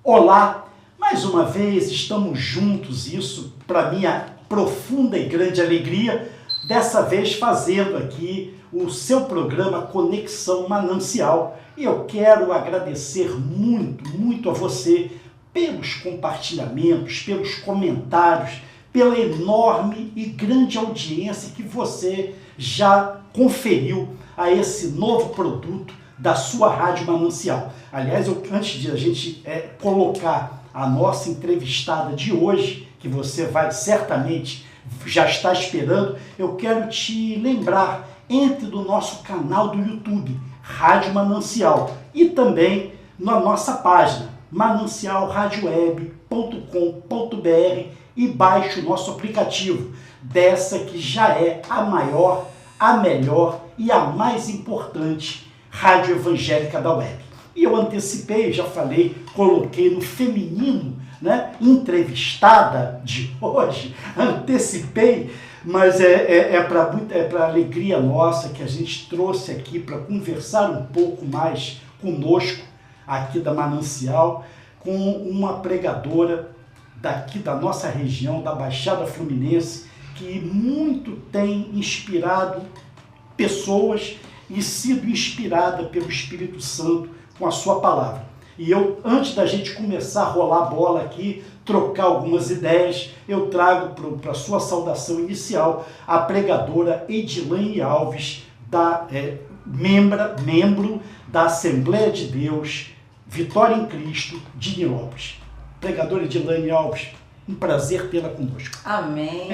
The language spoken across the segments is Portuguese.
Olá, mais uma vez estamos juntos, isso para minha profunda e grande alegria, dessa vez fazendo aqui o seu programa Conexão Manancial. E eu quero agradecer muito a você pelos compartilhamentos, pelos comentários, pela enorme e grande audiência que você já conferiu a esse novo produto da sua Rádio Manancial. Aliás, antes de a gente colocar a nossa entrevistada de hoje, que você vai certamente já estar esperando, eu quero te lembrar, entre no nosso canal do YouTube, Rádio Manancial, e também na nossa página, manancialradioweb.com.br, e baixe o nosso aplicativo, dessa que já é a maior, a melhor e a mais importante rádio evangélica da web. E eu antecipei, já falei, coloquei no feminino, né? Entrevistada de hoje, antecipei, mas é para alegria nossa que a gente trouxe aqui para conversar um pouco mais conosco, aqui da Manancial, com uma pregadora daqui da nossa região, da Baixada Fluminense, que muito tem inspirado pessoas e sido inspirada pelo Espírito Santo com a sua palavra. E eu, antes da gente começar a rolar a bola aqui, trocar algumas ideias, eu trago para a sua saudação inicial a pregadora Edilane Alves, membro da Assembleia de Deus, Vitória em Cristo, de Nilópolis. Pregadora Edilane Alves, um prazer tê-la conosco. Amém.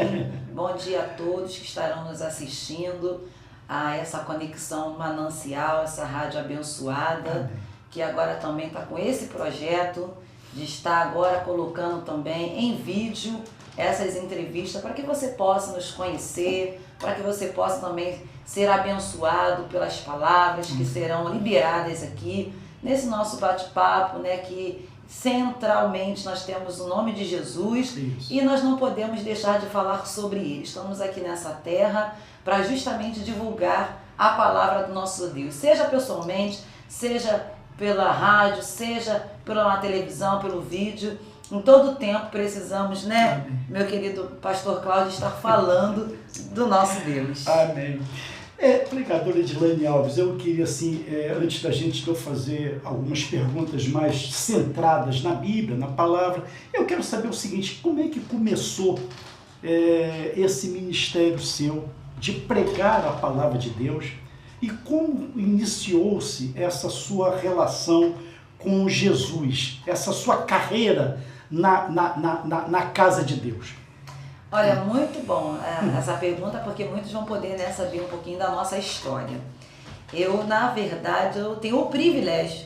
Bom dia a todos que estarão nos assistindo a essa Conexão Manancial, essa rádio abençoada. Amém. Que agora também está com esse projeto de estar agora colocando também em vídeo essas entrevistas para que você possa nos conhecer, para que você possa também ser abençoado pelas palavras que serão liberadas aqui nesse nosso bate-papo, né, que centralmente nós temos o nome de Jesus. Isso. E nós não podemos deixar de falar sobre ele. Estamos aqui nessa terra para justamente divulgar a palavra do nosso Deus, seja pessoalmente, seja pela rádio, seja pela televisão, pelo vídeo. Em todo tempo precisamos, né, amém, meu querido pastor Cláudio, estar falando do nosso Deus. Amém. Pregadora Edilane Alves, eu queria, assim, antes da gente fazer algumas perguntas mais centradas na Bíblia, na palavra, eu quero saber o seguinte: como é que começou esse ministério seu de pregar a palavra de Deus e como iniciou-se essa sua relação com Jesus, essa sua carreira na casa de Deus? Olha, muito bom essa pergunta, porque muitos vão poder, né, saber um pouquinho da nossa história. Eu, na verdade, eu tenho o privilégio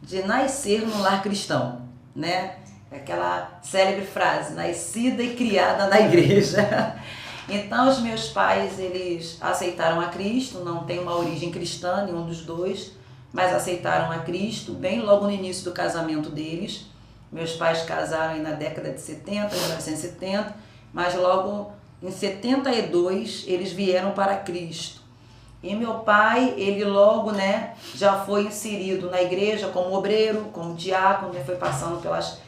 de nascer num lar cristão, né? Aquela célebre frase, nascida e criada na igreja. Então, os meus pais, eles aceitaram a Cristo, não tem uma origem cristã, nenhum dos dois, mas aceitaram a Cristo bem logo no início do casamento deles. Meus pais casaram aí na década de 70, 1970, mas logo em 72 eles vieram para Cristo. E meu pai, ele logo, né, já foi inserido na igreja como obreiro, como diácono, né, foi passando pelas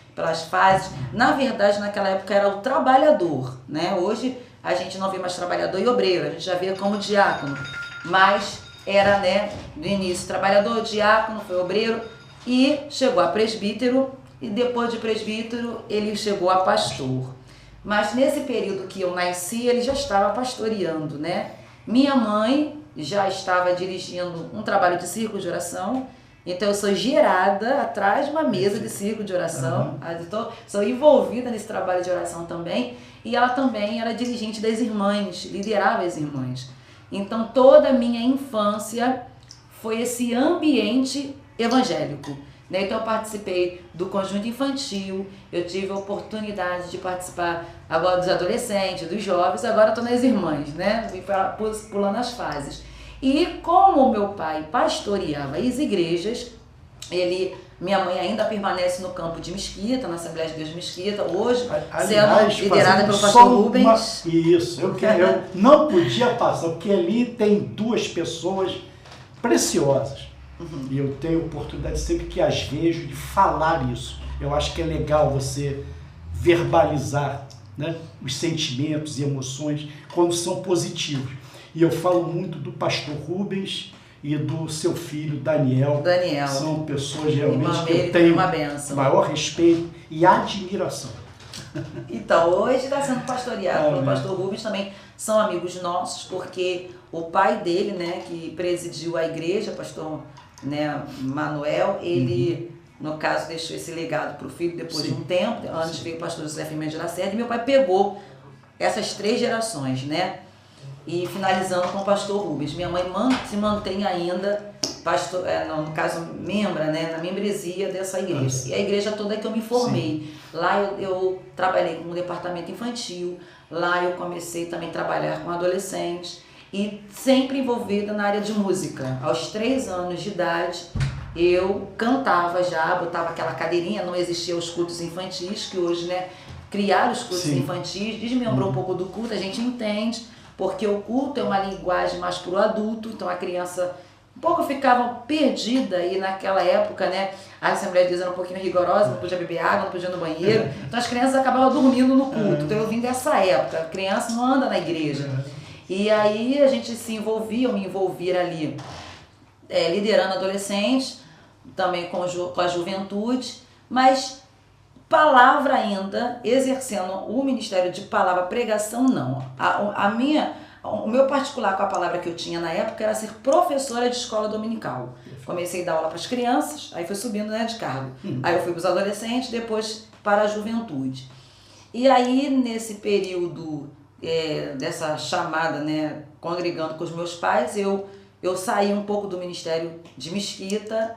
fases. Na verdade, naquela época era o trabalhador, né? Hoje a gente não vê mais trabalhador e obreiro, a gente já vê como diácono. Mas era, né, no início trabalhador, diácono, foi obreiro e chegou a presbítero, e depois de presbítero ele chegou a pastor. Mas nesse período que eu nasci, ele já estava pastoreando, né? Minha mãe já estava dirigindo um trabalho de círculo de oração, então eu sou gerada atrás de uma mesa de círculo de oração, sou envolvida nesse trabalho de oração também, e ela também era dirigente das irmãs, liderava as irmãs. Então toda a minha infância foi esse ambiente evangélico. Então eu participei do conjunto infantil, eu tive a oportunidade de participar agora dos adolescentes, dos jovens, agora estou nas irmãs, né? Pulando as fases. E como meu pai pastoreava as igrejas, minha mãe ainda permanece no campo de Mesquita, na Assembleia de Deus de Mesquita, hoje sendo liderada pelo pastor Rubens. Isso, eu não podia passar, porque ali tem duas pessoas preciosas. E eu tenho oportunidade sempre que as vejo de falar isso. Eu acho que é legal você verbalizar, né, os sentimentos e emoções quando são positivos. E eu falo muito do pastor Rubens e do seu filho Daniel. São pessoas realmente que eu tenho maior respeito e admiração. Então, hoje está sendo pastoreado pelo pastor Rubens, também são amigos nossos, porque o pai dele, né, que presidiu a igreja, pastor, né, Manuel, ele, no caso, deixou esse legado para o filho depois de um tempo. Antes veio o pastor José Firmino de Lacerda, e meu pai pegou essas 3 gerações, né? E finalizando com o pastor Rubens. Minha mãe se mantém ainda, pastor, no caso, membra, né, na membresia dessa igreja. E a igreja toda é que eu me formei. Lá eu trabalhei com o departamento infantil, lá eu comecei também a trabalhar com adolescentes e sempre envolvida na área de música. Aos 3 anos de idade, eu cantava já, botava aquela cadeirinha, não existiam os cultos infantis, que hoje, né, criaram os cultos infantis, desmembrou um pouco do culto, a gente entende, porque o culto é uma linguagem mais para o adulto, então a criança um pouco ficava perdida, e naquela época, né, a Assembleia de Deus era um pouquinho rigorosa, não podia beber água, não podia ir no banheiro, então as crianças acabavam dormindo no culto. Então eu vim dessa época, a criança não anda na igreja. E aí a gente se envolvia, eu me envolvia ali, liderando adolescentes, também com a juventude, mas palavra ainda, exercendo o ministério de palavra, pregação, não. O meu particular com a palavra que eu tinha na época era ser professora de escola dominical. Comecei a dar aula para as crianças, aí fui subindo, né, de cargo. Aí eu fui para os adolescentes, depois para a juventude. E aí, nesse período dessa chamada, né, congregando com os meus pais, eu saí um pouco do ministério de Mesquita,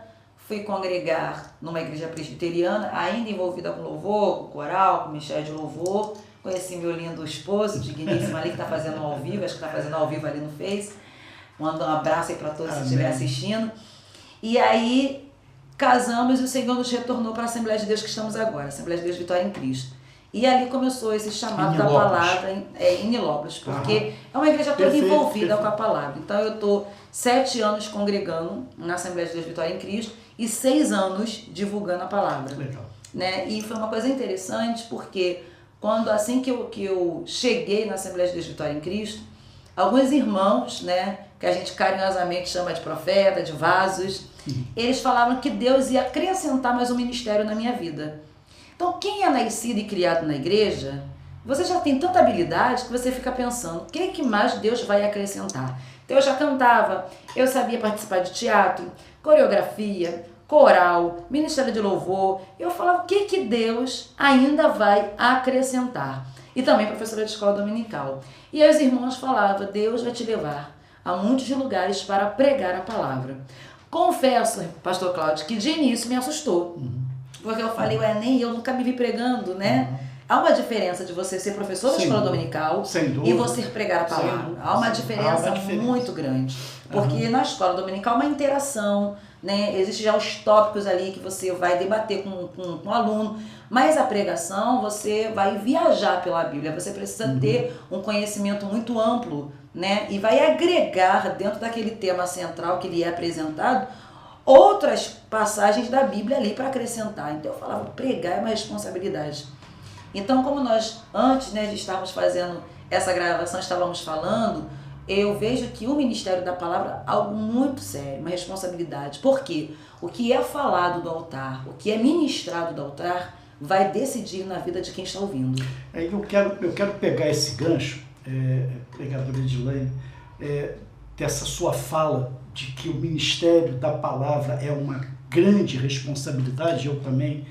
fui congregar numa igreja presbiteriana, ainda envolvida com louvor, com coral, com ministério de louvor. Conheci meu lindo esposo, digníssimo ali, que está fazendo ao vivo, acho que está fazendo ao vivo ali no Face. Mando um abraço aí para todos que estiverem assistindo. E aí, casamos e o Senhor nos retornou para a Assembleia de Deus que estamos agora, Assembleia de Deus Vitória em Cristo. E ali começou esse chamado da palavra em Nilópolis, porque é uma igreja toda envolvida com a palavra. Então eu estou 7 anos congregando na Assembleia de Deus Vitória em Cristo e 6 anos divulgando a palavra. Legal. Né? E foi uma coisa interessante, porque assim que eu cheguei na Assembleia de Deus Vitória em Cristo, alguns irmãos, né, que a gente carinhosamente chama de profeta, de vasos, eles falavam que Deus ia acrescentar mais um ministério na minha vida. Então, quem é nascido e criado na igreja, você já tem tanta habilidade que você fica pensando, o que mais Deus vai acrescentar? Então, eu já cantava, eu sabia participar de teatro, coreografia, coral, ministério de louvor. Eu falava, o que Deus ainda vai acrescentar? E também professora de escola dominical. E aí os irmãos falavam, Deus vai te levar a muitos lugares para pregar a palavra. Confesso, pastor Cláudio, que de início me assustou. Porque eu falei, nem eu nunca me vi pregando, né? Há uma diferença de você ser professor da escola dominical e você pregar a palavra. Há uma diferença muito grande. Porque na escola dominical é uma interação, né? Existem já os tópicos ali que você vai debater com o aluno. Mas a pregação, você vai viajar pela Bíblia. Você precisa ter um conhecimento muito amplo, né? E vai agregar dentro daquele tema central que lhe é apresentado outras passagens da Bíblia ali para acrescentar. Então eu falava, pregar é uma responsabilidade. Então, como nós, antes, né, de estarmos fazendo essa gravação, estávamos falando, eu vejo que o ministério da palavra é algo muito sério, uma responsabilidade. Por quê? O que é falado do altar, o que é ministrado do altar, vai decidir na vida de quem está ouvindo. Eu quero pegar esse gancho, pregadora Edilene, dessa sua fala de que o ministério da palavra é uma grande responsabilidade. Eu também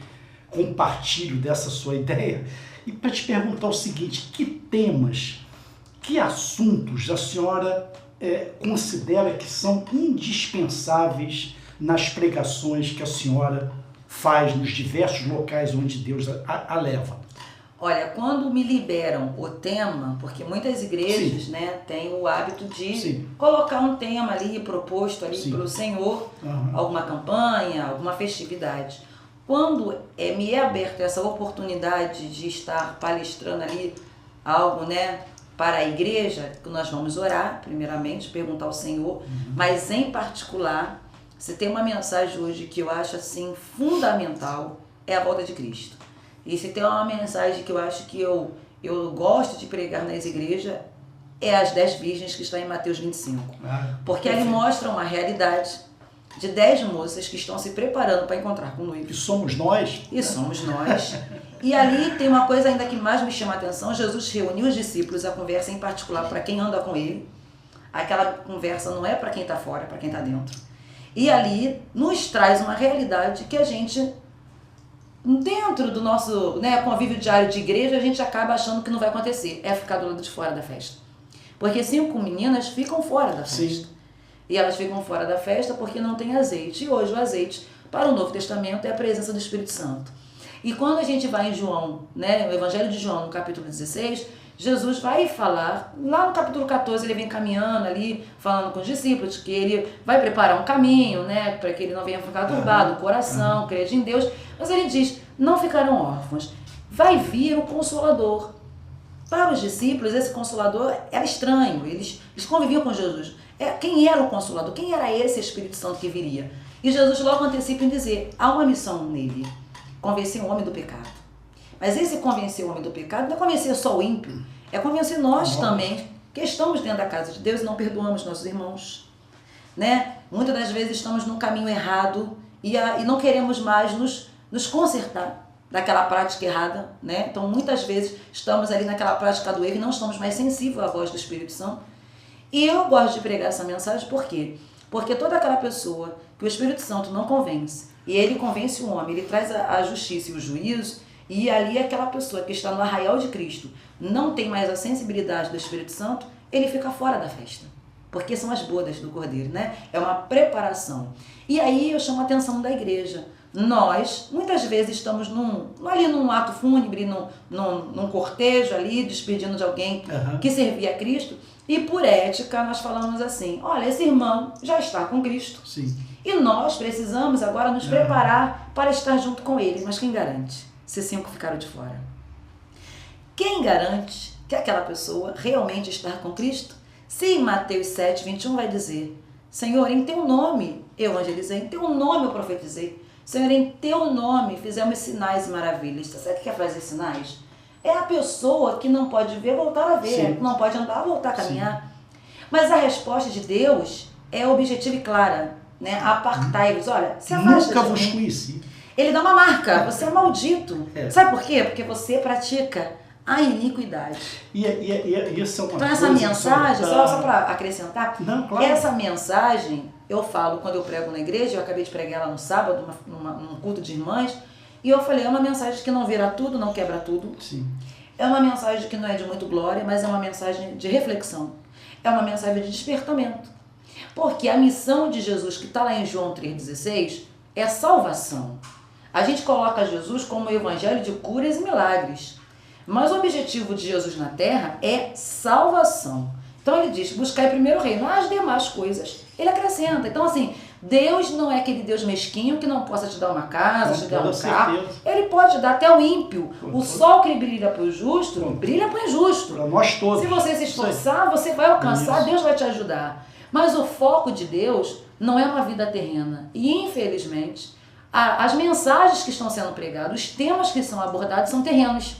compartilho dessa sua ideia. E para te perguntar o seguinte, que temas, que assuntos a senhora considera que são indispensáveis nas pregações que a senhora faz nos diversos locais onde Deus a leva? Olha, quando me liberam o tema, porque muitas igrejas, né, têm o hábito de colocar um tema ali, proposto ali pelo Senhor, alguma campanha, alguma festividade. Quando me é aberta essa oportunidade de estar palestrando ali algo, né, para a igreja, que nós vamos orar, primeiramente, perguntar ao Senhor, mas em particular, se tem uma mensagem hoje que eu acho assim fundamental, é a volta de Cristo. E se tem uma mensagem que eu acho que eu gosto de pregar nas igrejas, é as 10 virgens que está em Mateus 25. Porque ali mostra uma realidade de 10 moças que estão se preparando para encontrar com o noivo. E somos nós. E somos nós. E ali tem uma coisa ainda que mais me chama a atenção. Jesus reuniu os discípulos, a conversa em particular para quem anda com ele. Aquela conversa não é para quem está fora, é para quem está dentro. E ali nos traz uma realidade que a gente, dentro do nosso convívio diário de igreja, a gente acaba achando que não vai acontecer. É ficar do lado de fora da festa. Porque 5 meninas ficam fora da festa. Sim. E elas ficam fora da festa porque não tem azeite. E hoje o azeite, para o Novo Testamento, é a presença do Espírito Santo. E quando a gente vai em João, no Evangelho de João, no capítulo 16, Jesus vai falar, lá no capítulo 14, ele vem caminhando ali, falando com os discípulos, que ele vai preparar um caminho, para que ele não venha ficar turbado, o coração, crede em Deus. Mas ele diz, não ficarão órfãos, vai vir o Consolador. Para os discípulos, esse Consolador era estranho, eles conviviam com Jesus. Quem era o Consolador? Quem era esse Espírito Santo que viria? E Jesus logo antecipa em dizer, há uma missão nele, convencer o homem do pecado. Mas esse convencer o homem do pecado não é convencer só o ímpio, é convencer nós também, que estamos dentro da casa de Deus e não perdoamos nossos irmãos. Muitas das vezes estamos num caminho errado e não queremos mais nos consertar daquela prática errada, Então muitas vezes estamos ali naquela prática do erro e não estamos mais sensíveis à voz do Espírito Santo. E eu gosto de pregar essa mensagem, por quê? Porque toda aquela pessoa que o Espírito Santo não convence, e ele convence o homem, ele traz a justiça e o juízo, e ali aquela pessoa que está no arraial de Cristo não tem mais a sensibilidade do Espírito Santo, ele fica fora da festa. Porque são as bodas do Cordeiro, É uma preparação. E aí eu chamo a atenção da igreja. Nós, muitas vezes, estamos ali num ato fúnebre, num cortejo ali, despedindo de alguém que servia a Cristo, e por ética nós falamos assim, olha, esse irmão já está com Cristo. Sim. E nós precisamos agora nos preparar para estar junto com ele. Mas quem garante se 5 ficaram de fora? Quem garante que aquela pessoa realmente está com Cristo? Se em Mateus 7, 21 vai dizer, Senhor, em teu nome eu evangelizei, em teu nome eu profetizei, Senhor, em teu nome fizemos sinais e maravilhas. Você sabe o que é fazer sinais? É a pessoa que não pode ver voltar a ver, Sim. não pode andar voltar a caminhar. Sim. Mas a resposta de Deus é objetiva e clara. Apartai-vos, olha, se afasta Nunca de vos mim. conheci. Ele dá uma marca, você é maldito. Sabe por quê? Porque você pratica a iniquidade. E isso é uma então coisa... essa mensagem, só para acrescentar, não, claro. Essa mensagem eu falo quando eu prego na igreja, eu acabei de pregar ela no sábado, num culto de irmãs, e eu falei, é uma mensagem que não vira tudo, não quebra tudo. Sim. É uma mensagem que não é de muito glória, mas é uma mensagem de reflexão. É uma mensagem de despertamento. Porque a missão de Jesus, que está lá em João 3,16, é salvação. A gente coloca Jesus como o evangelho de curas e milagres. Mas o objetivo de Jesus na terra é salvação. Então ele diz, buscai primeiro o reino, as demais coisas ele acrescenta. Então assim, Deus não é aquele Deus mesquinho que não possa te dar uma casa, te dar um carro. Ele pode dar até o ímpio. O sol que brilha para o justo, brilha para o injusto. Para nós todos. Se você se esforçar, você vai alcançar, Deus vai te ajudar. Mas o foco de Deus não é uma vida terrena. E infelizmente, as mensagens que estão sendo pregadas, os temas que são abordados são terrenos.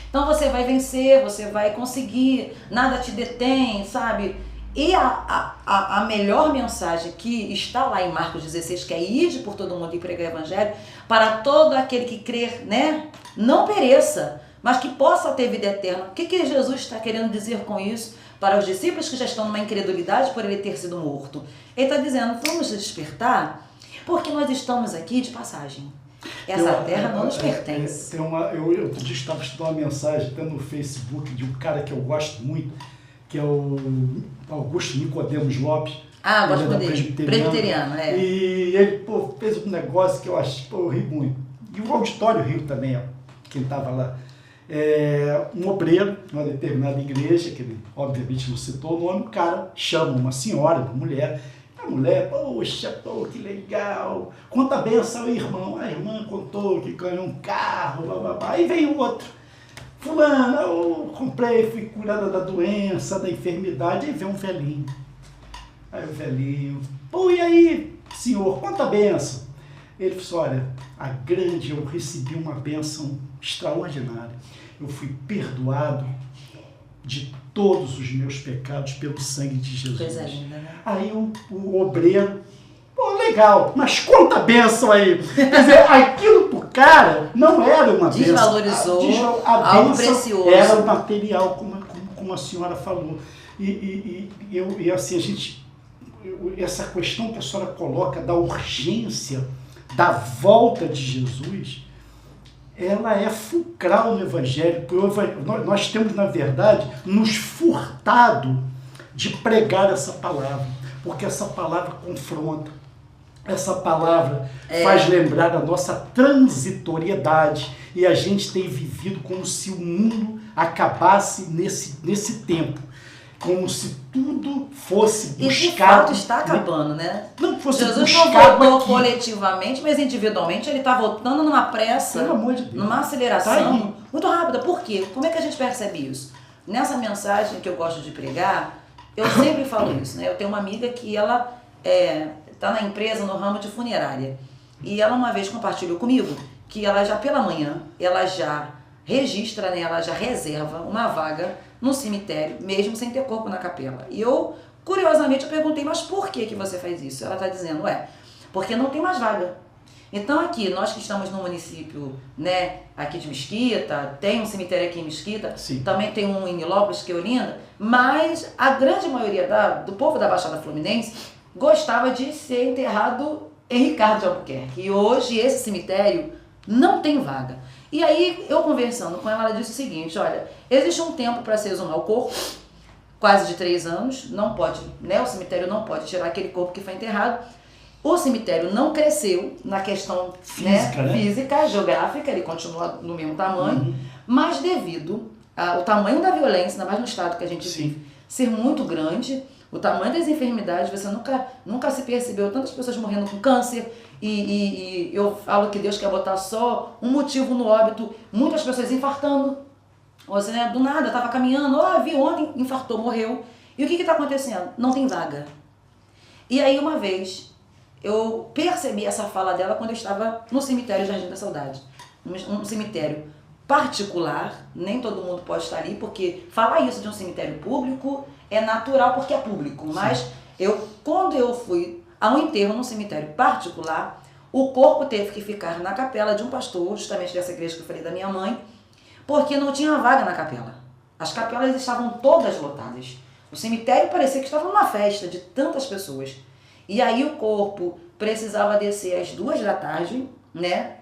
Então você vai vencer, você vai conseguir, nada te detém, sabe? E a melhor mensagem que está lá em Marcos 16, que é ide por todo mundo e pregar o evangelho, para todo aquele que crer, não pereça, mas que possa ter vida eterna. O que Jesus está querendo dizer com isso para os discípulos que já estão numa incredulidade por ele ter sido morto? Ele está dizendo, vamos despertar, porque nós estamos aqui de passagem. Essa terra não nos pertence. Eu estava estudando uma mensagem até no Facebook de um cara que eu gosto muito, que é o Augusto Nicodemos Lopes. Ah, gosto dele. Presbiteriano, E ele fez um negócio que eu acho, eu ri muito. E o auditório riu também, quem estava lá. Um obreiro, numa determinada igreja, que ele obviamente não citou o nome, o cara chama uma senhora, uma mulher. A mulher, poxa, que legal, conta a benção ao irmão. A irmã contou que ganhou um carro, blá, blá, blá. Aí vem o outro. Fulano, eu comprei, fui curada da doença, da enfermidade. Aí vem um velhinho. Aí o velhinho, e aí, senhor, conta a benção. Ele falou, olha, eu recebi uma bênção extraordinária. Eu fui perdoado de todos os meus pecados pelo sangue de Jesus. Coisa linda, né? Aí o obreiro, pô, legal, mas conta a bênção aí. Quer dizer, aquilo pro cara não era uma bênção. Desvalorizou a algo bênção precioso. era o material, como a senhora falou. E assim, essa questão que a senhora coloca da urgência da volta de Jesus, ela é fulcral no Evangelho. Nós temos, na verdade, nos furtado de pregar essa palavra, porque essa palavra confronta, essa palavra faz lembrar a nossa transitoriedade, e a gente tem vivido como se o mundo acabasse nesse tempo, como se tudo fosse buscado. E de fato está acabando, né? Não fosse Jesus buscado não voltou aqui. coletivamente, mas individualmente ele está voltando numa pressa, Pelo amor de Deus. numa Tá aceleração aí. muito rápida. Por quê? Como é que a gente percebe isso? Nessa mensagem que eu gosto de pregar, eu sempre falo isso, né? Eu tenho uma amiga que ela está na empresa, no ramo de funerária. E ela uma vez compartilhou comigo que ela já pela manhã, ela já registra, né? Ela já reserva uma vaga no cemitério, mesmo sem ter corpo na capela. E eu, curiosamente, eu perguntei, mas por que você faz isso? Ela está dizendo, porque não tem mais vaga. Então aqui, nós que estamos no município, né, aqui de Mesquita, tem um cemitério aqui em Mesquita, Sim. também tem um em Nilópolis, que é Olinda, mas a grande maioria do povo da Baixada Fluminense gostava de ser enterrado em Ricardo de Albuquerque. E hoje esse cemitério não tem vaga. E aí, eu conversando com ela, ela disse o seguinte, olha, existe um tempo para se exumar o corpo, quase de 3 anos, não pode, né, o cemitério não pode tirar aquele corpo que foi enterrado. O cemitério não cresceu na questão física, geográfica, ele continua no mesmo tamanho, mas devido ao tamanho da violência, ainda mais no estado que a gente vive, ser muito grande, o tamanho das enfermidades, você nunca se percebeu tantas pessoas morrendo com câncer, e eu falo que Deus quer botar só um motivo no óbito, muitas pessoas infartando, ou seja, né, do nada, estava caminhando, vi ontem, infartou, morreu. E o que está acontecendo? Não tem vaga. E aí uma vez, eu percebi essa fala dela quando eu estava no cemitério Jardim da Saudade, um cemitério particular, nem todo mundo pode estar ali, porque falar isso de um cemitério público é natural porque é público, mas quando eu fui ao enterro num cemitério particular, o corpo teve que ficar na capela de um pastor, justamente dessa igreja que eu falei da minha mãe, porque não tinha vaga na capela. As capelas estavam todas lotadas. O cemitério parecia que estava numa festa de tantas pessoas. E aí o corpo precisava descer às 2 da tarde, né?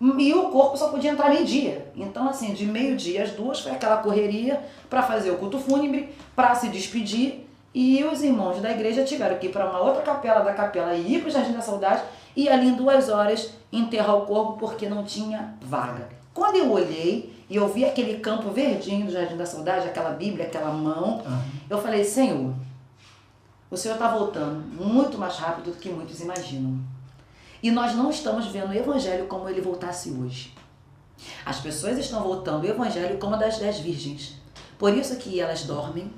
E o corpo só podia entrar meio-dia. Então, assim, de meio-dia às 2 foi aquela correria para fazer o culto fúnebre, para se despedir. E os irmãos da igreja tiveram que ir para uma outra capela da capela e ir para o Jardim da Saudade e ali em 2 horas enterrar o corpo porque não tinha vaga. Quando eu olhei e eu vi aquele campo verdinho do Jardim da Saudade, aquela Bíblia, aquela mão, eu falei, Senhor, o Senhor está voltando muito mais rápido do que muitos imaginam. E nós não estamos vendo o Evangelho como ele voltasse hoje. As pessoas estão voltando o Evangelho como a das 10 virgens. Por isso que elas dormem,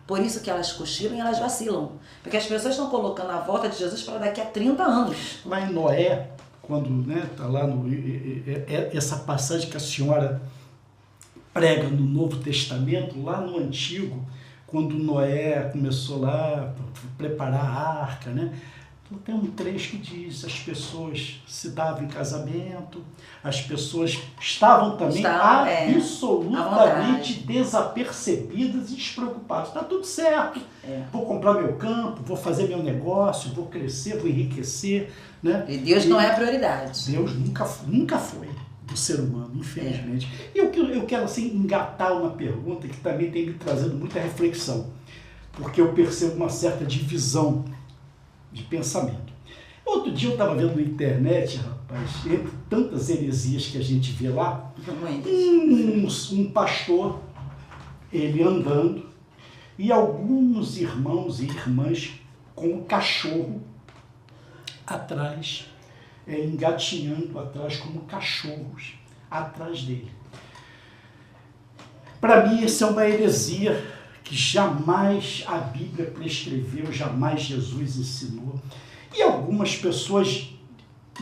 por isso que elas cochilam e elas vacilam. Porque as pessoas estão colocando a volta de Jesus para daqui a 30 anos. Lá em Noé, quando está lá essa passagem que a senhora prega no Novo Testamento, lá no Antigo, quando Noé começou lá a preparar a arca, né? Então, tem um trecho que diz, as pessoas se davam em casamento, as pessoas estavam também absolutamente desapercebidas e despreocupadas. Está tudo certo, vou comprar meu campo, vou fazer meu negócio, vou crescer, vou enriquecer. Né? E Deus não é a prioridade. Deus nunca foi do ser humano, infelizmente. E eu quero assim, engatar uma pergunta que também tem me trazendo muita reflexão, porque eu percebo uma certa divisão de pensamento. Outro dia eu estava vendo na internet, rapaz, entre tantas heresias que a gente vê lá, um pastor, ele andando, e alguns irmãos e irmãs com um cachorro atrás, engatinhando atrás como cachorros atrás dele. Para mim, isso é uma heresia que jamais a Bíblia prescreveu, jamais Jesus ensinou. E algumas pessoas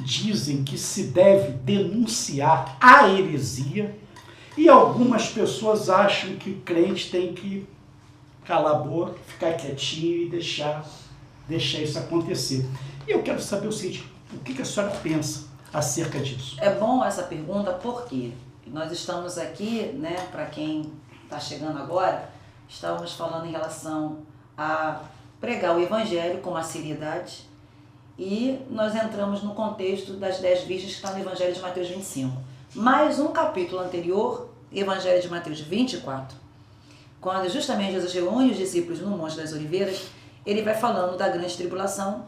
dizem que se deve denunciar a heresia e algumas pessoas acham que o crente tem que calar a boca, ficar quietinho e deixar isso acontecer. E eu quero saber o seguinte, o que a senhora pensa acerca disso? É bom essa pergunta porque nós estamos aqui, né, para quem está chegando agora, estamos falando em relação a pregar o Evangelho com uma seriedade e nós entramos no contexto das 10 vistas que está no Evangelho de Mateus 25. Mais um capítulo anterior, Evangelho de Mateus 24, quando justamente Jesus reúne os discípulos no Monte das Oliveiras, ele vai falando da grande tribulação,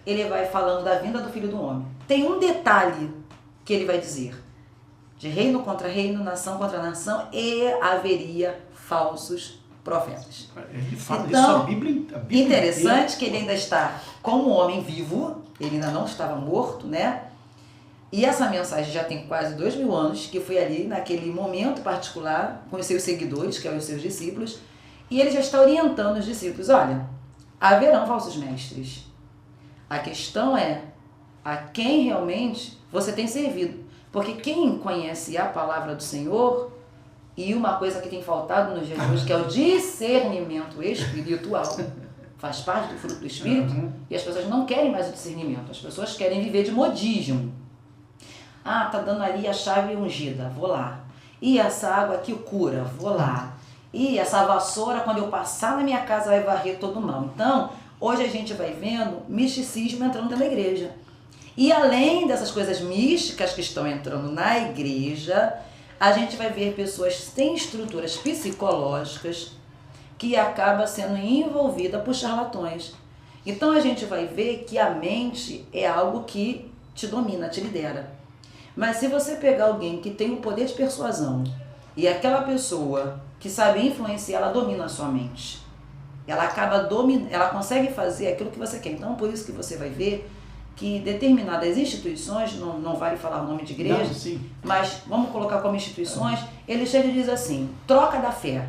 ele vai falando da vinda do Filho do Homem. Tem um detalhe que ele vai dizer, de reino contra reino, nação contra nação, e haveria falsos profetas. Ele fala então, isso a Bíblia interessante que ele ainda está como um homem vivo, ele ainda não estava morto, né? E essa mensagem já tem quase 2000 anos, que foi ali naquele momento particular, com os seus seguidores, que são os seus discípulos, e ele já está orientando os discípulos, olha, haverão falsos mestres. A questão é a quem realmente você tem servido. Porque quem conhece a palavra do Senhor, e uma coisa que tem faltado nos dias de hoje, que é o discernimento espiritual, faz parte do fruto do Espírito, e as pessoas não querem mais o discernimento, as pessoas querem viver de modismo. Ah, tá dando ali a chave ungida, vou lá. E essa água aqui cura, vou lá. E essa vassoura, quando eu passar na minha casa, vai varrer todo o mal. Então, hoje a gente vai vendo misticismo entrando dentro da igreja. E além dessas coisas místicas que estão entrando na igreja, a gente vai ver pessoas sem estruturas psicológicas que acaba sendo envolvida por charlatões. Então a gente vai ver que a mente é algo que te domina, te lidera. Mas se você pegar alguém que tem um poder de persuasão e aquela pessoa que sabe influenciar, ela domina a sua mente. Ela acaba ela consegue fazer aquilo que você quer. Então por isso que você vai ver que determinadas instituições, não vale falar o nome de igreja, não, mas vamos colocar como instituições, ele chega e diz assim, troca da fé.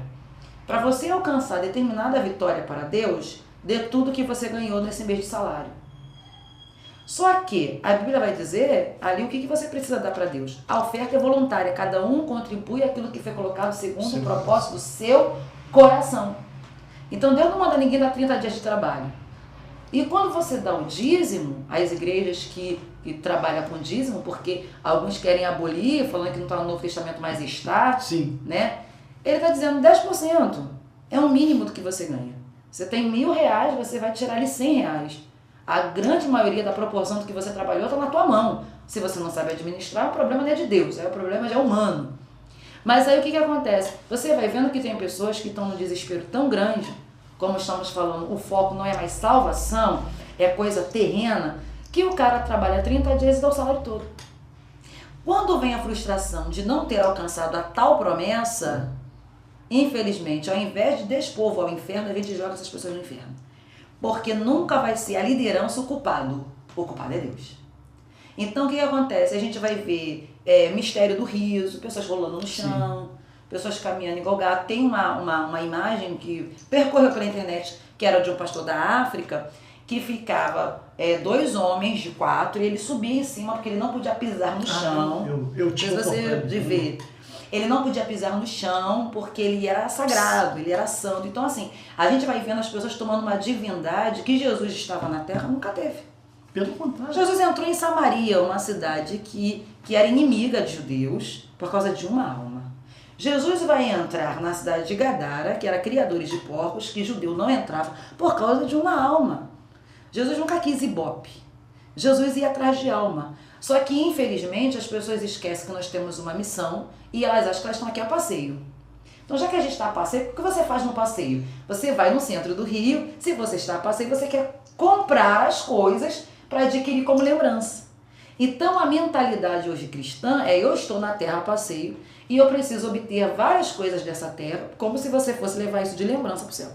Para você alcançar determinada vitória para Deus, dê tudo que você ganhou nesse mês de salário. Só que a Bíblia vai dizer ali o que você precisa dar para Deus. A oferta é voluntária, cada um contribui aquilo que foi colocado segundo o propósito do seu coração. Então Deus não manda ninguém dar 30 dias de trabalho. E quando você dá o dízimo, as igrejas que trabalham com dízimo, porque alguns querem abolir, falando que não está no Novo Testamento, mas está, né? Ele está dizendo 10%, é o mínimo do que você ganha. Você tem R$1.000, você vai tirar ali R$100. A grande maioria da proporção do que você trabalhou está na tua mão. Se você não sabe administrar, o problema não é de Deus, o problema já é humano. Mas aí o que acontece? Você vai vendo que tem pessoas que estão num desespero tão grande, como estamos falando, o foco não é mais salvação, é coisa terrena, que o cara trabalha 30 dias e dá o salário todo. Quando vem a frustração de não ter alcançado a tal promessa, infelizmente, ao invés de despovo ao inferno, a gente joga essas pessoas no inferno. Porque nunca vai ser a liderança o culpado é Deus. Então o que acontece? A gente vai ver mistério do riso, pessoas rolando no chão, pessoas caminhando igual gato. Tem uma imagem que percorreu pela internet, que era de um pastor da África, que ficava 2 homens de 4 e ele subia em cima porque ele não podia pisar no chão. Eu tinha você de ver. Ele não podia pisar no chão porque ele era sagrado, ele era santo. Então assim, a gente vai vendo as pessoas tomando uma divindade que Jesus estava na terra, nunca teve. Pelo contrário. Jesus entrou em Samaria, uma cidade que era inimiga de judeus por causa de uma alma. Jesus vai entrar na cidade de Gadara, que era criadores de porcos, que judeu não entrava por causa de uma alma. Jesus nunca quis ibope. Jesus ia atrás de alma. Só que, infelizmente, as pessoas esquecem que nós temos uma missão e elas acham que elas estão aqui a passeio. Então, já que a gente está a passeio, o que você faz no passeio? Você vai no centro do Rio, se você está a passeio, você quer comprar as coisas para adquirir como lembrança. Então, a mentalidade hoje cristã é: eu estou na terra a passeio e eu preciso obter várias coisas dessa terra, como se você fosse levar isso de lembrança para o céu.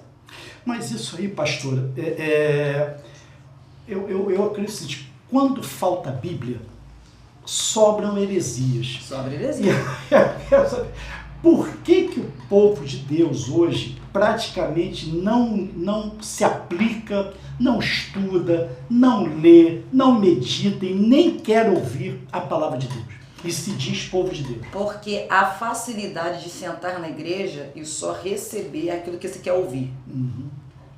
Mas isso aí, pastora, eu acredito que quando falta Bíblia, sobram heresias. Sobra heresia. Por que que o povo de Deus hoje praticamente não se aplica, não estuda, não lê, não medita e nem quer ouvir a palavra de Deus? E se diz povo de Deus. Porque a facilidade de sentar na igreja e só receber aquilo que você quer ouvir.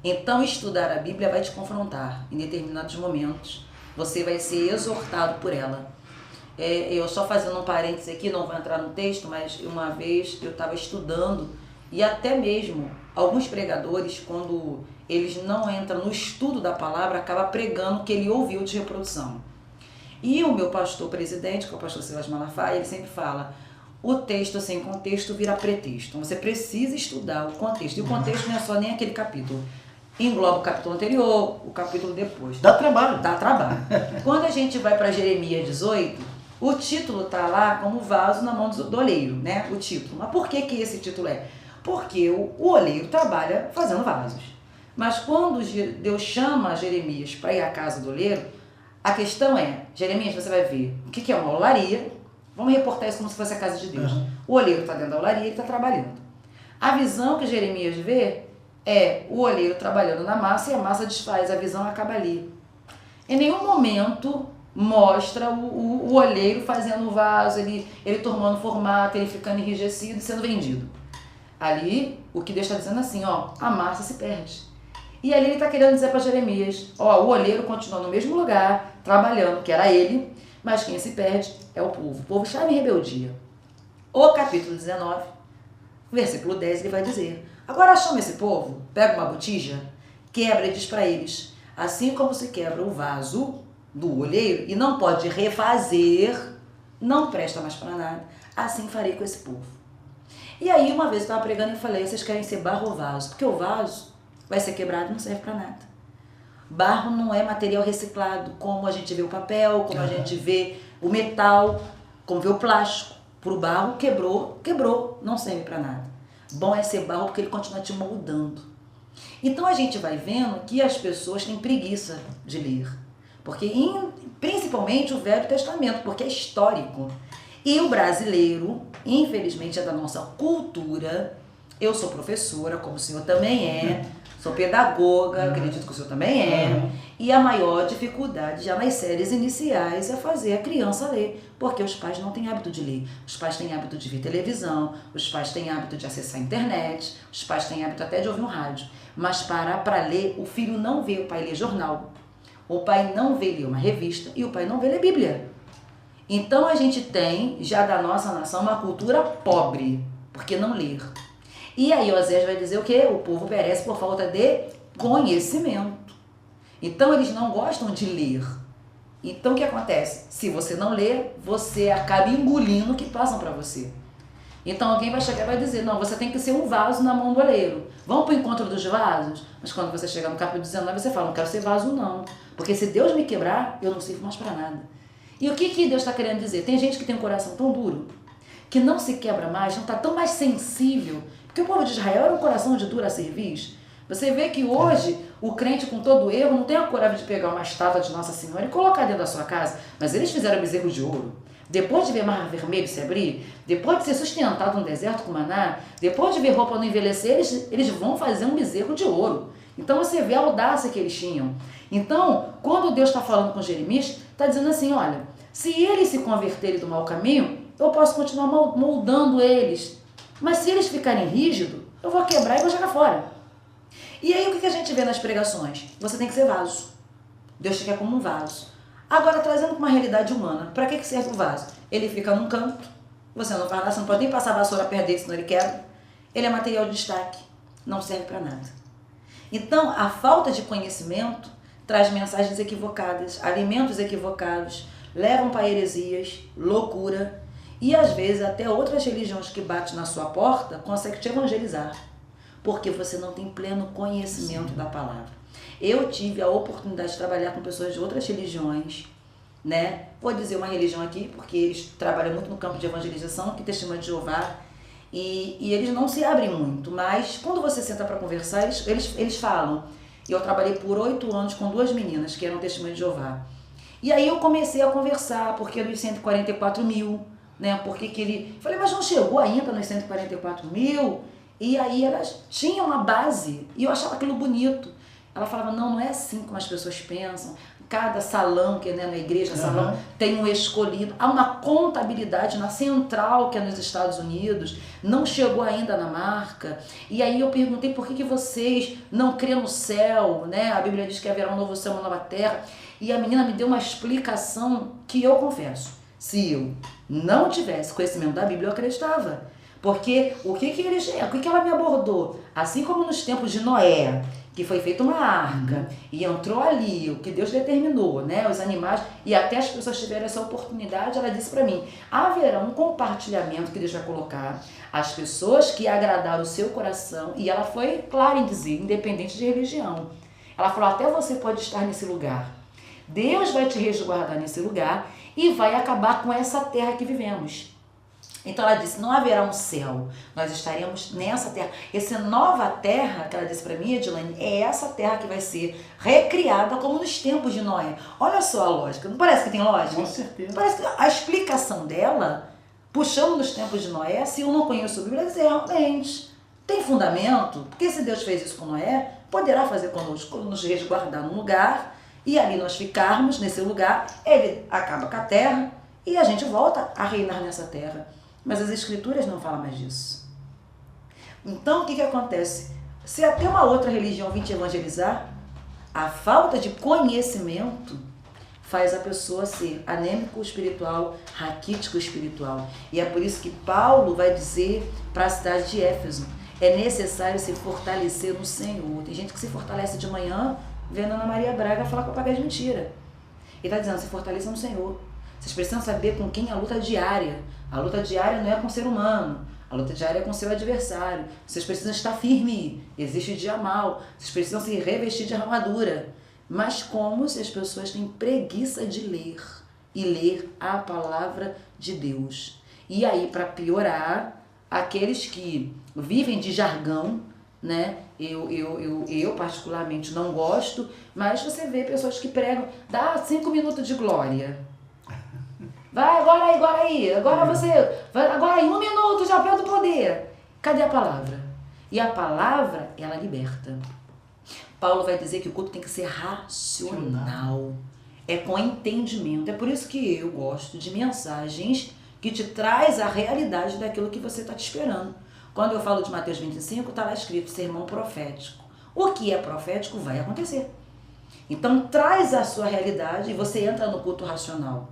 Então, estudar a Bíblia vai te confrontar em determinados momentos. Você vai ser exortado por ela. Eu só fazendo um parênteses aqui, não vou entrar no texto, mas uma vez eu estava estudando e até mesmo alguns pregadores, quando eles não entram no estudo da palavra, acabam pregando o que ele ouviu de reprodução. E o meu pastor presidente, que é o pastor Silas Malafaia, ele sempre fala, o texto sem contexto vira pretexto. Então você precisa estudar o contexto. E o contexto não é só nem aquele capítulo. Engloba o capítulo anterior, o capítulo depois. Dá trabalho. Dá trabalho. Quando a gente vai para Jeremias 18, o título está lá como vaso na mão do oleiro, né? O título. Mas por que que esse título é? Porque o oleiro trabalha fazendo vasos. Mas quando Deus chama Jeremias para ir à casa do oleiro, a questão é, Jeremias, você vai ver o que é uma olaria. Vamos reportar isso como se fosse a casa de Deus. O oleiro está dentro da olaria e ele está trabalhando. A visão que Jeremias vê é o oleiro trabalhando na massa e a massa desfaz. A visão acaba ali. Em nenhum momento mostra o oleiro fazendo o vaso, ele tomando formato, ele ficando enrijecido e sendo vendido. Ali, o que Deus está dizendo assim, ó, a massa se perde. E ali ele está querendo dizer para Jeremias, ó, o oleiro continua no mesmo lugar, trabalhando, que era ele, mas quem se perde é o povo. O povo está em rebeldia. O capítulo 19, versículo 10, ele vai dizer, agora chama esse povo, pega uma botija, quebra e diz para eles, assim como se quebra o vaso do oleiro e não pode refazer, não presta mais para nada, assim farei com esse povo. E aí uma vez eu estava pregando e falei, vocês querem ser barro ou vaso? Porque o vaso vai ser quebrado e não serve para nada. Barro não é material reciclado, como a gente vê o papel, como a gente vê o metal, como vê o plástico. Para o barro, quebrou, não serve para nada. Bom é ser barro porque ele continua te moldando. Então a gente vai vendo que as pessoas têm preguiça de ler. Porque principalmente o Velho Testamento, porque é histórico. E o brasileiro, infelizmente, é da nossa cultura. Eu sou professora, como o senhor também é. Sou pedagoga, acredito que o senhor também é. E a maior dificuldade já nas séries iniciais é fazer a criança ler. Porque os pais não têm hábito de ler. Os pais têm hábito de ver televisão, os pais têm hábito de acessar a internet, os pais têm hábito até de ouvir um rádio. Mas parar para ler, o filho não vê o pai ler jornal. O pai não vê ler uma revista e o pai não vê ler Bíblia. Então a gente tem, já da nossa nação, uma cultura pobre, porque não ler. E aí Osés vai dizer o quê? O povo perece por falta de conhecimento. Então eles não gostam de ler. Então o que acontece? Se você não lê, você acaba engolindo o que passam para você. Então alguém vai chegar e vai dizer, não, você tem que ser um vaso na mão do oleiro. Vamos para o encontro dos vasos? Mas quando você chegar no capítulo 19, você fala, não quero ser vaso não. Porque se Deus me quebrar, eu não sirvo mais para nada. E o que Deus está querendo dizer? Tem gente que tem um coração tão duro, que não se quebra mais, não está tão mais sensível. Porque o povo de Israel era um coração de dura cerviz. Você vê que hoje o crente com todo erro não tem a coragem de pegar uma estátua de Nossa Senhora e colocar dentro da sua casa. Mas eles fizeram bezerro de ouro. Depois de ver Mar Vermelho se abrir, depois de ser sustentado no deserto com maná, depois de ver roupa não envelhecer, eles vão fazer um bezerro de ouro. Então você vê a audácia que eles tinham. Então, quando Deus está falando com Jeremias, está dizendo assim, olha, se eles se converterem do mau caminho, eu posso continuar moldando eles. Mas se eles ficarem rígidos, eu vou quebrar e vou jogar fora. E aí o que a gente vê nas pregações? Você tem que ser vaso. Deus te quer como um vaso. Agora, trazendo para uma realidade humana, para que serve o vaso? Ele fica num canto, você não vai lá, você não pode nem passar a vassoura perto dele, senão ele quebra. Ele é material de destaque, não serve para nada. Então, a falta de conhecimento traz mensagens equivocadas, alimentos equivocados, levam para heresias, loucura, e às vezes até outras religiões que batem na sua porta conseguem te evangelizar, porque você não tem pleno conhecimento da palavra. Eu tive a oportunidade de trabalhar com pessoas de outras religiões, né? Vou dizer uma religião aqui, porque eles trabalham muito no campo de evangelização, que Testemunho de Jeová, e eles não se abrem muito, mas quando você senta para conversar, eles falam. Eu trabalhei por 8 anos com 2 meninas que eram Testemunho de Jeová. E aí eu comecei a conversar, porque dos 144 mil, né? Porque que ele... Falei, mas não chegou ainda nos 144 mil? E aí elas tinham uma base, e eu achava aquilo bonito. Ela falava, não é assim como as pessoas pensam. Cada salão, que é, né, na igreja, salão, tem um escolhido. Há uma contabilidade na central, que é nos Estados Unidos, não chegou ainda na marca. E aí eu perguntei, por que vocês não crêem no céu, né? A Bíblia diz que haverá um novo céu, uma nova terra. E a menina me deu uma explicação que eu confesso, se eu não tivesse conhecimento da Bíblia, eu acreditava. Porque o que ela me abordou? Assim como nos tempos de Noé, que foi feita uma arca e entrou ali, o que Deus determinou, né, os animais, e até as pessoas tiveram essa oportunidade, ela disse para mim, haverá um compartilhamento que Deus vai colocar, as pessoas que agradaram o seu coração, e ela foi clara em dizer, independente de religião. Ela falou, até você pode estar nesse lugar. Deus vai te resguardar nesse lugar e vai acabar com essa terra que vivemos. Então ela disse, não haverá um céu, nós estaremos nessa terra. Essa nova terra, que ela disse para mim, Edilane, é essa terra que vai ser recriada como nos tempos de Noé. Olha só a lógica, não parece que tem lógica? Com certeza. Parece que a explicação dela, puxando nos tempos de Noé, se eu não conheço a Bíblia, dizer, realmente, tem fundamento, porque se Deus fez isso com Noé, poderá fazer conosco, nos resguardar num lugar, e ali nós ficarmos nesse lugar, ele acaba com a terra, e a gente volta a reinar nessa terra. Mas as escrituras não falam mais disso. Então, o que acontece? Se até uma outra religião vir te evangelizar, a falta de conhecimento faz a pessoa ser anêmico espiritual, raquítico espiritual. E é por isso que Paulo vai dizer para a cidade de Éfeso, é necessário se fortalecer no Senhor. Tem gente que se fortalece de manhã, vendo Ana Maria Braga falar com a paga de mentira. Ele está dizendo, se fortaleça no Senhor. Vocês precisam saber com quem a luta diária. A luta diária não é com o ser humano. A luta diária é com o seu adversário. Vocês precisam estar firmes. Existe dia mal. Vocês precisam se revestir de armadura. Mas como se as pessoas têm preguiça de ler e ler a palavra de Deus. E aí, para piorar, aqueles que vivem de jargão, né? Eu particularmente não gosto, mas você vê pessoas que pregam, dá 5 minutos de glória. Vai, agora aí, agora aí, 1 minuto já perde o poder. Cadê a palavra? E a palavra, ela liberta. Paulo vai dizer que o culto tem que ser racional. É com entendimento. É por isso que eu gosto de mensagens que te traz a realidade daquilo que você está te esperando. Quando eu falo de Mateus 25, está lá escrito sermão profético. O que é profético vai acontecer. Então traz a sua realidade e você entra no culto racional.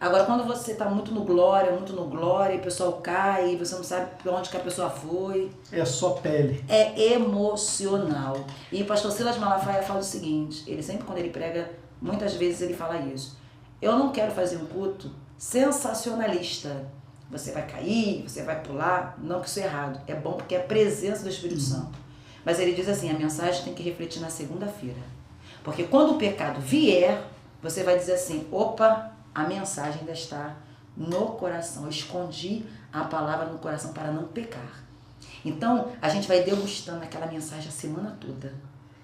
Agora, quando você está muito no glória, e o pessoal cai, e você não sabe para onde que a pessoa foi. É só pele. É emocional. E o pastor Silas Malafaia fala o seguinte, ele sempre quando ele prega, muitas vezes ele fala isso. Eu não quero fazer um culto sensacionalista. Você vai cair, você vai pular. Não que isso é errado. É bom porque é a presença do Espírito Santo. Mas ele diz assim, a mensagem tem que refletir na segunda-feira. Porque quando o pecado vier, você vai dizer assim, opa, a mensagem ainda está no coração. Eu escondi a palavra no coração para não pecar. Então, a gente vai degustando aquela mensagem a semana toda.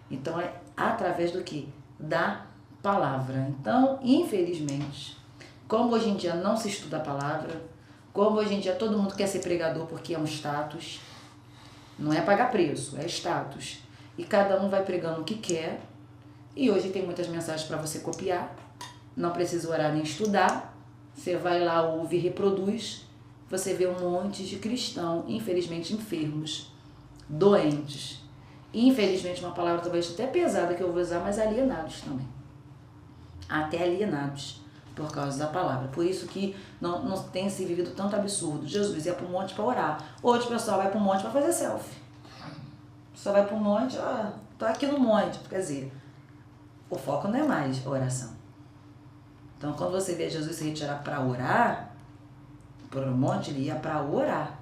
Então, é através do quê? Da palavra. Então, infelizmente, como hoje em dia não se estuda a palavra, como hoje em dia todo mundo quer ser pregador porque é um status, não é pagar preço, é status. E cada um vai pregando o que quer. E hoje tem muitas mensagens para você copiar. Não precisa orar nem estudar, você vai lá, ouve e reproduz, você vê um monte de cristãos, infelizmente enfermos, doentes, infelizmente uma palavra talvez até pesada que eu vou usar, mas alienados também, até alienados por causa da palavra, por isso que não tem se vivido tanto absurdo. Jesus ia para o monte para orar, hoje o pessoal vai para o monte para fazer selfie, o pessoal vai para o monte, tô aqui no monte, quer dizer, o foco não é mais a oração. Então, quando você vê Jesus se retirar para orar, por um monte, ele ia para orar.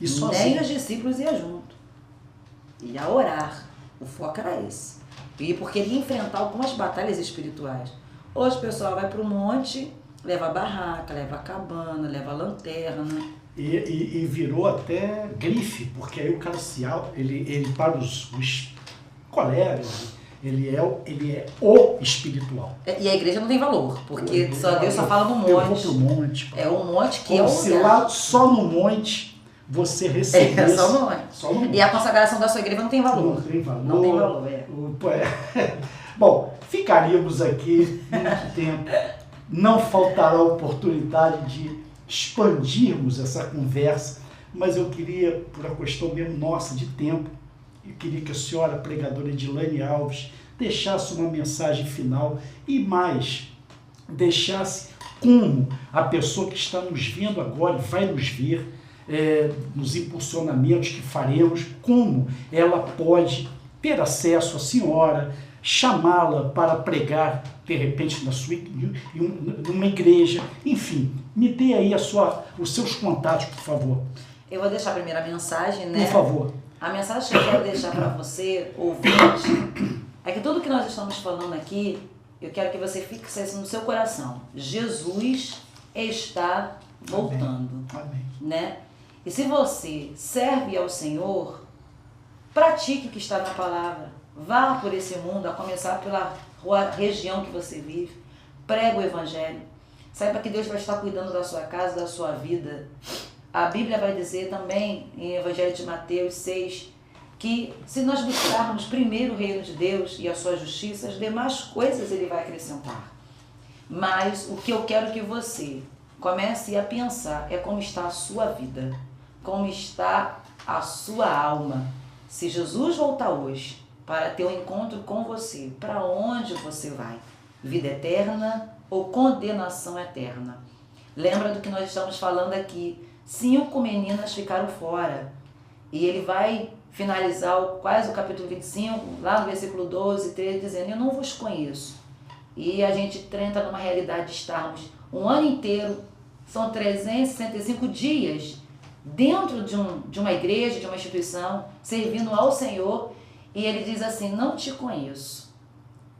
E sozinho. Nem os discípulos iam junto. Ia orar. O foco era esse. E porque ele ia enfrentar algumas batalhas espirituais. Hoje o pessoal vai para o monte, leva a barraca, leva a cabana, leva a lanterna. E virou até grife, porque aí o cara ele para os colegas, Ele é o espiritual. E a igreja não tem valor, porque Deus só fala no Eu vou monte. pro monte. É um monte que Como é o se lugar. lá só no monte você recebesse. Só no monte. Só no monte. E a consagração da sua igreja não tem valor. Não tem valor. Não tem valor, Bom, ficaríamos aqui muito tempo. Não faltará oportunidade de expandirmos essa conversa, mas eu queria, por uma questão mesmo nossa de tempo, eu queria que a senhora, pregadora Edilane Alves, deixasse uma mensagem final e mais, deixasse como a pessoa que está nos vendo agora e vai nos ver, nos impulsionamentos que faremos, como ela pode ter acesso à senhora, chamá-la para pregar, de repente, numa igreja, enfim, me dê aí os seus contatos, por favor. Eu vou deixar a primeira mensagem, né? Por favor. A mensagem que eu quero deixar para você, ouvinte, é que tudo que nós estamos falando aqui, eu quero que você fixe isso no seu coração. Jesus está voltando. Amém. Né? E se você serve ao Senhor, pratique o que está na palavra. Vá por esse mundo, a começar pela região que você vive. Prega o Evangelho. Saiba que Deus vai estar cuidando da sua casa, da sua vida. A Bíblia vai dizer também, em Evangelho de Mateus 6, que se nós buscarmos primeiro o reino de Deus e a sua justiça, as demais coisas Ele vai acrescentar. Mas o que eu quero que você comece a pensar é como está a sua vida, como está a sua alma. Se Jesus voltar hoje para ter um encontro com você, para onde você vai? Vida eterna ou condenação eterna? Lembra do que nós estamos falando aqui. 5 meninas ficaram fora. E ele vai finalizar quase o capítulo 25, lá no versículo 12, 13, dizendo: eu não vos conheço. E a gente entra numa realidade de estarmos um ano inteiro, são 365 dias, dentro de uma igreja, de uma instituição, servindo ao Senhor, e ele diz assim: não te conheço.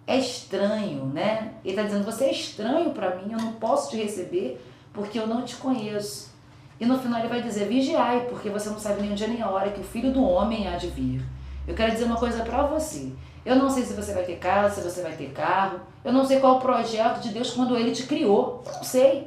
É estranho, né? Ele está dizendo: você é estranho para mim, eu não posso te receber porque eu não te conheço. E no final ele vai dizer: vigiai, porque você não sabe nem o dia nem a hora que o Filho do Homem há de vir. Eu quero dizer uma coisa para você. Eu não sei se você vai ter casa, se você vai ter carro. Eu não sei qual é o projeto de Deus quando Ele te criou. Eu não sei.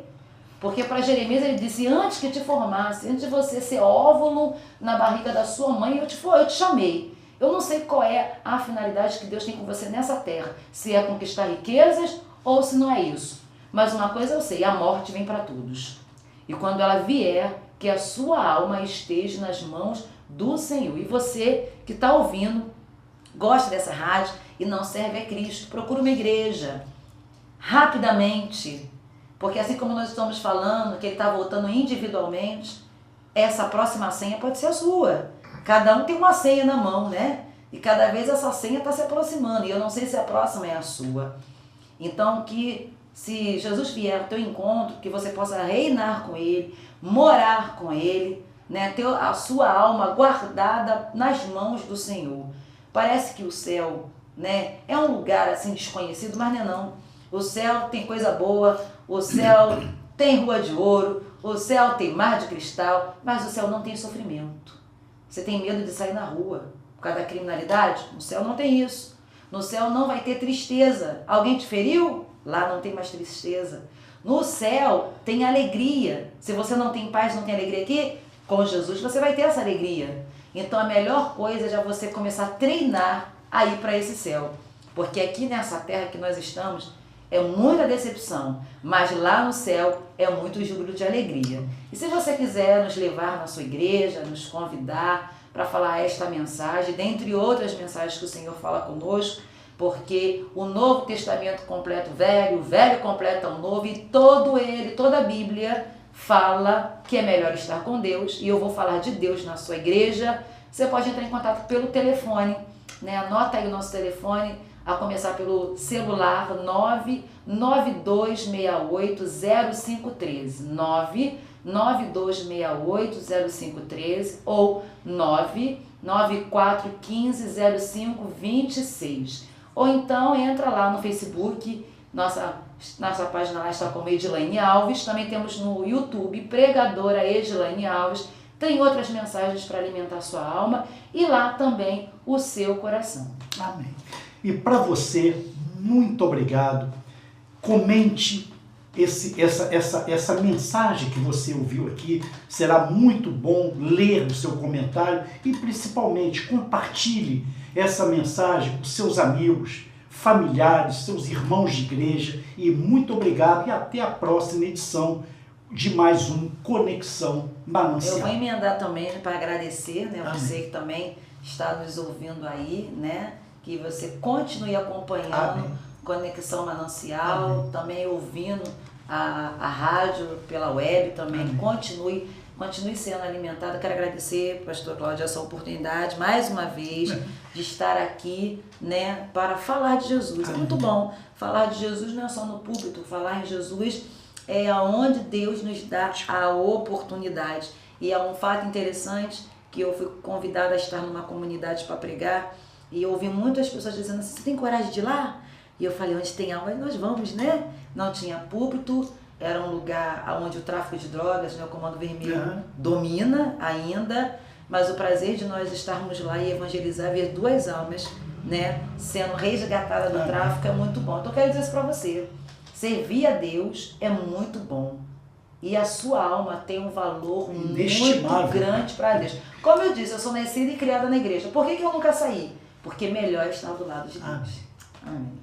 Porque para Jeremias ele disse: antes que te formasse, antes de você ser óvulo na barriga da sua mãe, eu te chamei. Eu não sei qual é a finalidade que Deus tem com você nessa terra. Se é conquistar riquezas ou se não é isso. Mas uma coisa eu sei: a morte vem para todos. E quando ela vier, que a sua alma esteja nas mãos do Senhor. E você que está ouvindo, gosta dessa rádio e não serve a Cristo, procura uma igreja, rapidamente. Porque assim como nós estamos falando, que ele está voltando individualmente, essa próxima senha pode ser a sua. Cada um tem uma senha na mão, né? E cada vez essa senha está se aproximando. E eu não sei se a próxima é a sua. Então, que se Jesus vier ao teu encontro, que você possa reinar com Ele, morar com Ele, né? Ter a sua alma guardada nas mãos do Senhor. Parece que o céu, né, é um lugar assim desconhecido, mas não é não. O céu tem coisa boa, o céu tem rua de ouro, o céu tem mar de cristal, mas o céu não tem sofrimento. Você tem medo de sair na rua por causa da criminalidade? No céu não tem isso. No céu não vai ter tristeza. Alguém te feriu? Lá não tem mais tristeza. No céu tem alegria. Se você não tem paz, não tem alegria aqui, com Jesus você vai ter essa alegria. Então a melhor coisa é já você começar a treinar a ir para esse céu. Porque aqui nessa terra que nós estamos é muita decepção, mas lá no céu é muito júbilo de alegria. E se você quiser nos levar na sua igreja, nos convidar para falar esta mensagem, dentre outras mensagens que o Senhor fala conosco, porque o Novo Testamento completa o Velho completa o Novo, e toda a Bíblia fala que é melhor estar com Deus, e eu vou falar de Deus na sua igreja. Você pode entrar em contato pelo telefone, né? Anota aí o nosso telefone, a começar pelo celular 992680513, 992680513 ou 994150526. Ou então entra lá no Facebook, nossa página lá está como Edilane Alves, também temos no YouTube Pregadora Edilane Alves, tem outras mensagens para alimentar a sua alma e lá também o seu coração. Amém. E para você, muito obrigado. Comente essa mensagem que você ouviu aqui. Será muito bom ler o seu comentário e principalmente compartilhe essa mensagem com seus amigos, familiares, seus irmãos de igreja. E muito obrigado e até a próxima edição de mais um Conexão Manancial. Eu vou emendar também para agradecer, né? Amém. Você que também está nos ouvindo aí, né? Que você continue acompanhando Amém. Conexão Manancial, Amém. também ouvindo a rádio pela web também. Amém. Continue sendo alimentado. Quero agradecer, pastor Cláudio, essa oportunidade, mais uma vez, de estar aqui, né, para falar de Jesus. Amém. É muito bom. Falar de Jesus não é só no púlpito, falar em Jesus é aonde Deus nos dá a oportunidade. E é um fato interessante que eu fui convidada a estar numa comunidade para pregar e eu ouvi muitas pessoas dizendo assim, você tem coragem de ir lá? E eu falei, onde tem alma, nós vamos, né? Não tinha púlpito, era um lugar onde o tráfico de drogas, né, o Comando Vermelho domina ainda, mas o prazer de nós estarmos lá e evangelizar, ver 2 almas, né, sendo resgatadas do tráfico é muito bom. Então eu quero dizer isso para você, servir a Deus é muito bom e a sua alma tem um valor muito grande para Deus. Como eu disse, eu sou nascida e criada na igreja, por que eu nunca saí? Porque melhor é estar do lado de Deus. Amém. Amém.